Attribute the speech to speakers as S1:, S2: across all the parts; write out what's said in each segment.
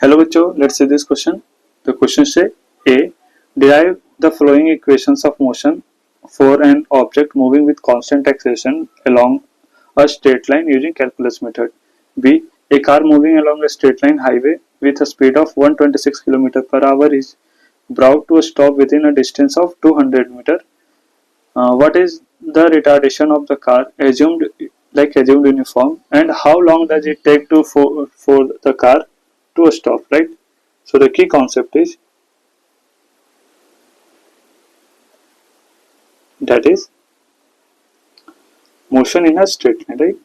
S1: Hello bachcho, let's see this question. The question say A. Derive the following equations of motion for an object moving with constant acceleration along a straight line using calculus method. B. A car moving along a straight line highway with a speed of 126 km per hour is brought to a stop within a distance of 200 meter. What is the retardation of the car assumed uniform, and how long does it take for the car to a stop, right? So the key concept is that is motion in a straight line, right?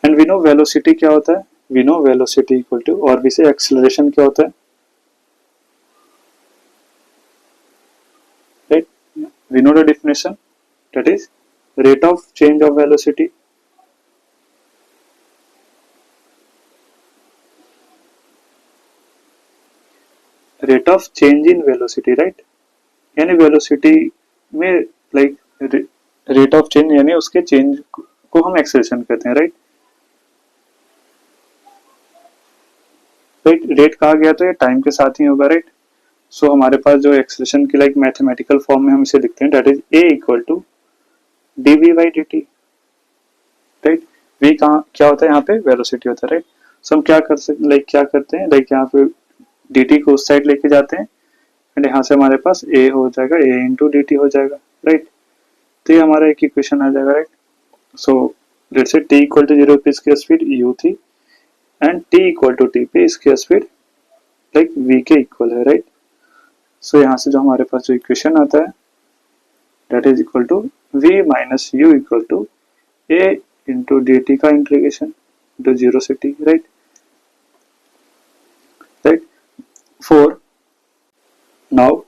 S1: And we know velocity क्या होता है, we know velocity equal to, और भी से acceleration क्या होता है, right? We know the definition, that is rate of change of velocity. Rate of change in velocity, right? यानी वेलोसिटी में लाइक रेट ऑफ चेंज यानी उसके चेंज को हम एक्सेलरेशन कहते हैं, राइट? रेट कहा गया तो ये टाइम के साथ ही होगा, राइट? सो हमारे पास जो एक्सेलरेशन की लाइक मैथमेटिकल फॉर्म में हम इसे लिखते हैं, that is a equal to dv by dt, right? v कहाँ क्या होता है, यहाँ पे वेलोसिटी होता है, राइट? सो हम क्या करते हैं लाइक यहाँ पे dt को उस साइड लेके जाते हैं एंड यहाँ से हमारे पास a हो जाएगा, a इंटू dt हो जाएगा, राइट? तो ये हमारा एक इक्वेशन आ जाएगा, right? So let's say t equal to 0 पे इसकी स्पीड u थी and t equal to t पे इसकी स्पीड लाइक v के इक्वल है, राइट? सो यहाँ से जो हमारे पास जो इक्वेशन आता है that is equal to v minus u equal to a into dt का इंटीग्रेशन टू 0 से t, right? Right. For now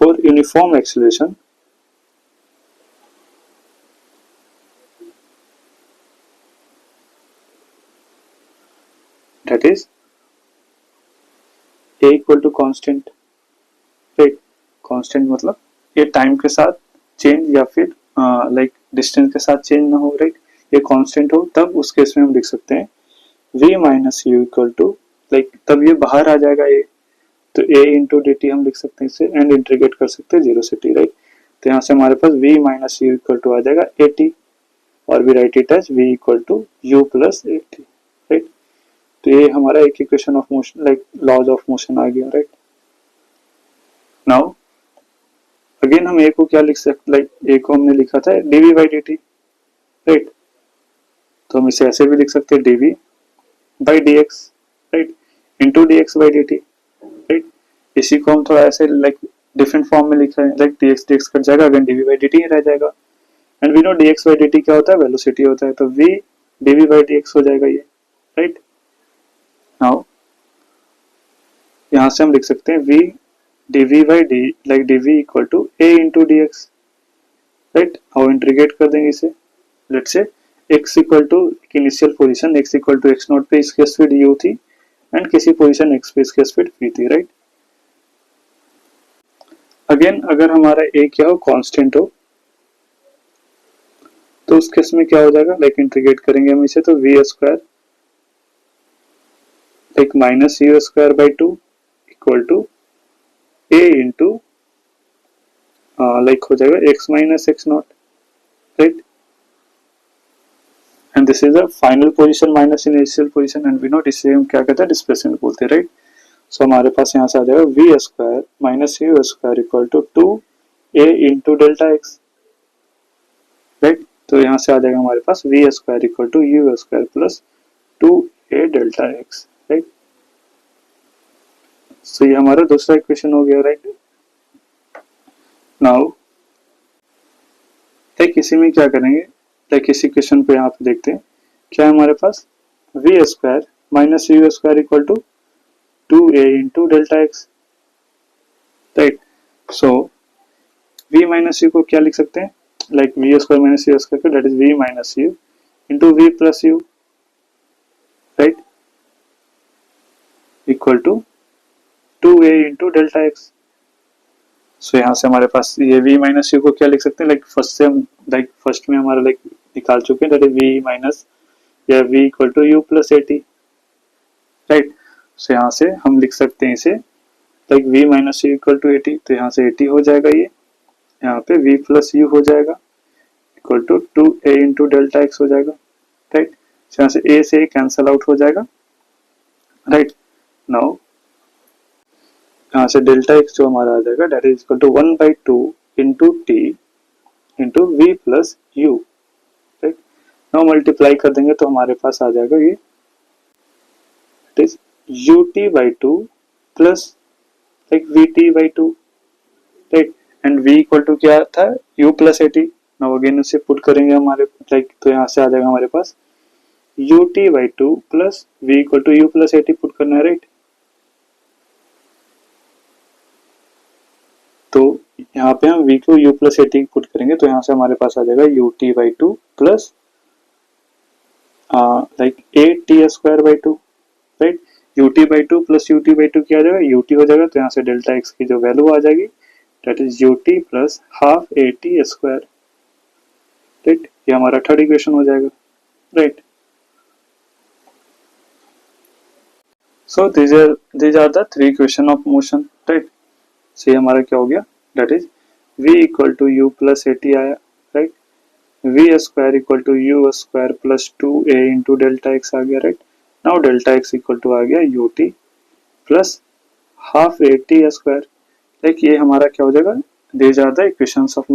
S1: for uniform acceleration, that is a equal to constant, right? constant मतलब ये time के साथ change या फिर like distance के साथ चेंज ना हो, राइट? ये कांस्टेंट हो तब उस केस में हम लिख सकते हैं v minus u equal to, like तब ये बाहर आ जाएगा a, तो a इंटू डी टी हम लिख सकते हैं इसे एंड इंटीग्रेट कर सकते हैं 0 से t, राइट? तो यहाँ से हमारे पास v minus u equal to आ जाएगा ए टी, और we write it as v equal to u plus a t, right? तो ये हमारा एक equation of motion like laws of motion आ गया, राइट? नाउ अगेन हम a को क्या लिख सकते, लाइक a को हमने लिखा था dv बाई dt, राइट? तो हम इसे ऐसे भी लिख सकते हैं dv by dx, right? Into dx by dt, right? इसी को हम थोड़ा ऐसे लाइक डिफरेंट फॉर्म में लिख रहे हैं, लाइक dx कट जाएगा, अगेन dv बाई dt ही रह जाएगा. And we know dx by dt क्या होता है, वेलोसिटी होता है, तो v dv बाई dx हो जाएगा ये, राइट? नाउ यहाँ से हम लिख सकते हैं v dv by d, like dv equal to a into dx, right? और इंटीग्रेट कर देंगे इसे, let's say x equal to initial position x equal to x naught पे इसकी स्पीड u थी एंड किसी पोजीशन x पे इसकी स्पीड v थी, राइट? अगेन अगर हमारा a क्या हो, कांस्टेंट हो, तो उस केस में क्या हो जाएगा, लाइक इंटीग्रेट करेंगे हम इसे, तो v square like minus u square by two equal to a into like हो जाएगा x माइनस x naught, right? And this is the final position minus initial position, and we know इसे हम क्या कहते हैं, डिस्प्लेसमेंट बोलते हैं, राइट? सो हमारे पास यहाँ से आ जाएगा v square minus u square equal to 2a into delta x, right? तो यहाँ से आ जाएगा हमारे पास v square equal to u square plus 2a delta x, right? So ये हमारा दूसरा इक्वेशन हो गया, राइट? नाउ लाइक इसी में क्या करेंगे, लाइक इस इक्वेशन पे यहाँ पे देखते हैं क्या है हमारे पास, v square minus u square equal to 2a into delta x, right? So v minus u को क्या लिख सकते हैं, like v square minus u square, that is v minus u into v plus u, right? Equal to 2 2a into delta x. So यहाँ से हमारे पास ये v minus u को क्या लिख सकते हैं, लाइक फर्स्ट से हम लाइक फर्स्ट में हमारा लाइक निकाल चुके हैं, दैट इज v माइनस या v equal to u plus a t, right. So यहाँ से हम लिख सकते हैं इसे like v minus u equal to a t, तो यहाँ से ए टी हो जाएगा, ये यहाँ पे v प्लस यू हो जाएगा equal to 2a into delta x हो जाएगा, राइट। यहाँ से a से कैंसल आउट हो जाएगा, राइट। नाउ यहाँ से डेल्टा एक्स जो हमारा आ जाएगा that is equal to 1/2 into t into v plus u, right. Now multiply कर देंगे तो हमारे पास आ जाएगा ये it is ut/2 plus like vt/2, right. And v equal to क्या था, u plus at। Now again उसे पुट करेंगे हमारे लाइक, तो यहाँ से आ जाएगा हमारे पास ut/2 plus v equal to u plus at put करना है, राइट। तो यहाँ पे हम v को u प्लस at पुट करेंगे तो यहाँ से हमारे पास आ जाएगा ut/2 plus like at²/2, right. ut/2 plus ut/2 क्या आ जाएगा, ut हो जाएगा, तो यहाँ से डेल्टा x की जो वैल्यू आ जाएगी that is ut plus half at², right. ये हमारा थर्ड इक्वेशन हो जाएगा, right. So these are the three equation of motion, right. So ये हमारा क्या हो गया, that is v equal to u plus at आया, right. v² equal to u² plus 2a into delta x आ गया, right. Now delta x equal to आ गया ut plus half at², like ये हमारा क्या हो जाएगा, these are the equations of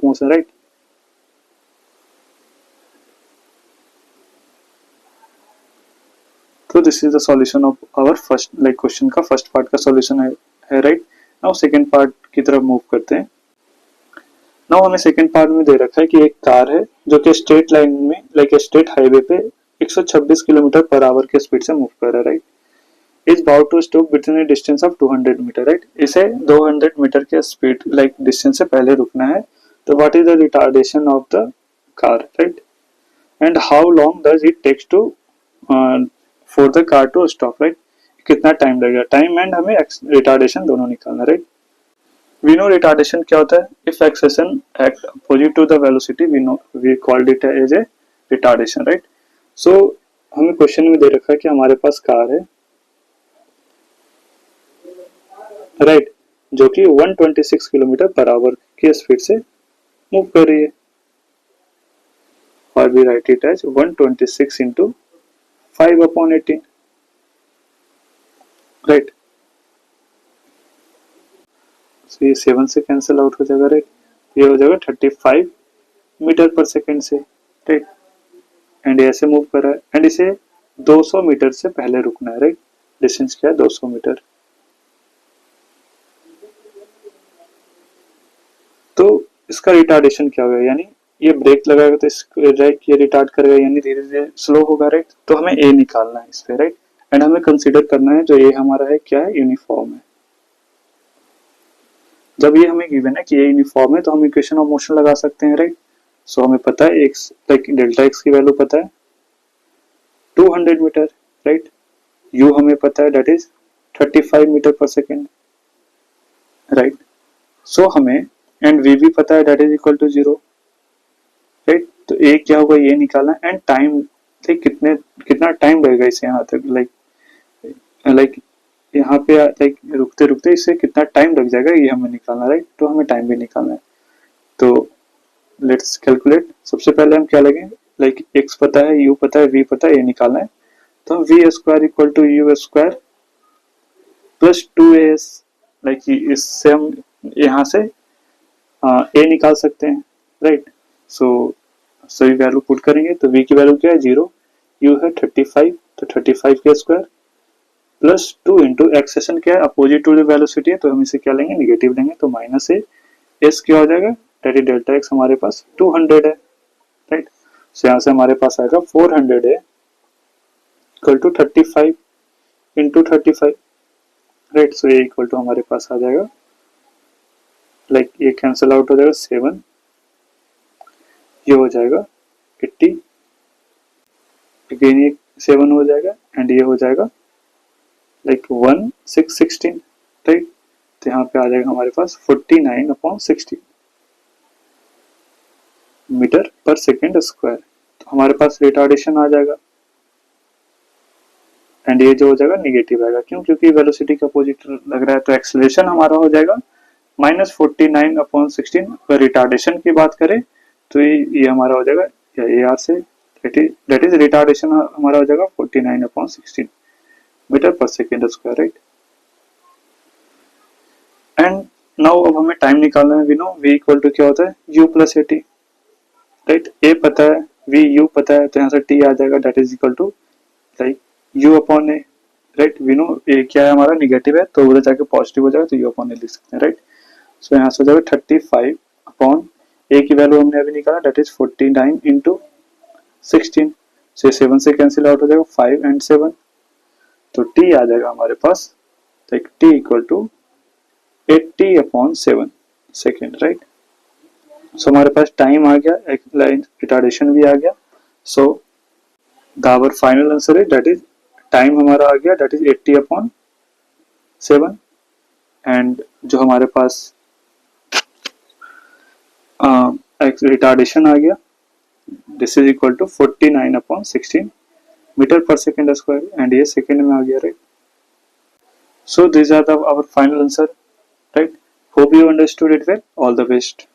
S1: motion, right. तो this is the solution of our first like question का फर्स्ट पार्ट का सॉल्यूशन है, राइट। नाउ सेकंड पार्ट की तरफ मूव करते हैं। नाउ हमें सेकंड पार्ट में दे रखा है कि एक कार है जो कि स्ट्रेट लाइन में लाइक स्ट्रेट हाईवे पे 126 किलोमीटर पर आवर के स्पीड से मूव कर रहा है, right. Is about to stop between a distance of 200 metre, right. इसे 200 मीटर के स्पीड लाइक डिस्टेंस से पहले रुकना है, तो what is the retardation of the car, right. And how long does it takes to for the car to stop, right. कितना time लगेगा, time and हमें रिटार्डेशन दोनों निकालना, राइट। वी नो रिटार्डेशन क्या होता है, if acceleration act opposite to the velocity we called it as a retardation, right. So हमें question में दे रखा है कि हमारे पास कार है, राइट, जो कि 126 किलोमीटर पर आवर की स्पीड से मूव कर रही है, और we write it as 126 into 5/18, right. तो ये 7 से कैंसिल आउट हो जाएगा, राइट। ये हो जाएगा 35 मीटर पर सेकेंड से, राइट। एंड ऐसे मूव कर रहा है एंड इसे 200 मीटर से पहले रुकना है, राइट। डिस्टेंस क्या है, 200 मीटर। तो इसका रिटार्डेशन क्या होगा, यानी ये ब्रेक लगाएगा तो राइट ये रिटार्ड करेगा, यानी धीरे धीरे स्लो होगा, राइट। तो हमें ए निकालना है इस पे, राइट। एंड हमें कंसीडर करना है जो ये हमारा है क्या है, यूनिफॉर्म है। जब ये हमें गिवन है कि ये यूनिफॉर्म है तो हम इक्वेशन ऑफ मोशन लगा सकते हैं, राइट। सो हमें पता है एक्स लाइक डेल्टा एक्स की वैल्यू पता है 200 मीटर, राइट। यू हमें पता है दैट इज 35 मीटर पर सेकेंड, राइट। सो हमें एंड वी भी पता है that is equal to 0, right. तो ए क्या होगा, ये निकालना एंड टाइम लाइक कितना टाइम लगेगा इसे यहाँ तक लाइक यहाँ पे लाइक रुकते रुकते इससे कितना टाइम लग जाएगा ये हमें निकालना, राइट। तो हमें टाइम भी निकालना है, तो लेट्स कैलकुलेट। सबसे पहले हम क्या लगे, लाइक एक्स पता है, यू पता है, वी पता है, ये निकालना है। तो हम v² equal to u² plus 2as like इससे हम यहाँ से a निकाल सकते हैं, राइट। सो सभी वैल्यू पुट करेंगे तो v की वैल्यू क्या है 0, u है 35, तो 35 के स्क्वायर प्लस 2 इंटू एक्सेशन क्या है, अपोजिट टू द वेलोसिटी है, तो हम इसे क्या लेंगे, निगेटिव लेंगे, तो माइनस ए एस क्या हो जाएगा, दैट इज डेल्टा एक्स हमारे पास 200 है, राइट। सो यहाँ से हमारे पास आएगा 400 है equal to 35 into 35, right. So ये इक्वल टू हमारे पास आ जाएगा लाइक ये कैंसिल आउट हो जाएगा 7, ये हो जाएगा 80, अगेन ये 7 हो जाएगा एंड ये हो जाएगा लाइक 1/6/16, राइट। तो यहाँ पे आ जाएगा हमारे पास 49/16 मीटर पर सेकेंड स्क्वायर। तो हमारे पास रिटार्डेशन आ जाएगा एंड ये जो हो जाएगा निगेटिव आएगा, क्यों? क्योंकि वेलोसिटी के अपोजिट लग रहा है। तो एक्सेलरेशन हमारा हो जाएगा -49/16। अगर रिटार्डेशन की बात करें तो ये हमारा हो जाएगा ए आर से, दैट इज रिटार्डेशन हमारा हो जाएगा 49/16 मीटर पर second square, right. And now अब हमें टाइम निकालना है। We know v equal to क्या होता है, u plus a t, right. A पता है, v u पता है, तो यहाँ से t आ जाएगा, that is equal to like u upon a, right. We know a क्या है हमारा, निगेटिव है, तो उधर जाके पॉजिटिव हो जाएगा, तो u अपॉन ए लिख सकते हैं, राइट। सो यहाँ से हो जाएगा 35 अपॉन ए की वैल्यू हमने अभी निकाला, दैट इज 49/16। से 7 से कैंसिल आउट हो जाएगा, 5 एंड 7, तो t आ जाएगा हमारे पास, like t equal to 80/7 second, right. So हमारे पास टाइम आ गया, एक लाइन रिटार्डेशन भी आ गया। So the our final answer is, that is time हमारा आ गया, दैट इज 80/7 एंड जो हमारे पास रिटार्डेशन आ गया, this is equal to 49/16 metre पर सेकेंड स्क्वायर एंड ये सेकेंड में आ गया, right. So these are our final answer, right? Hope you understood it well. All the best.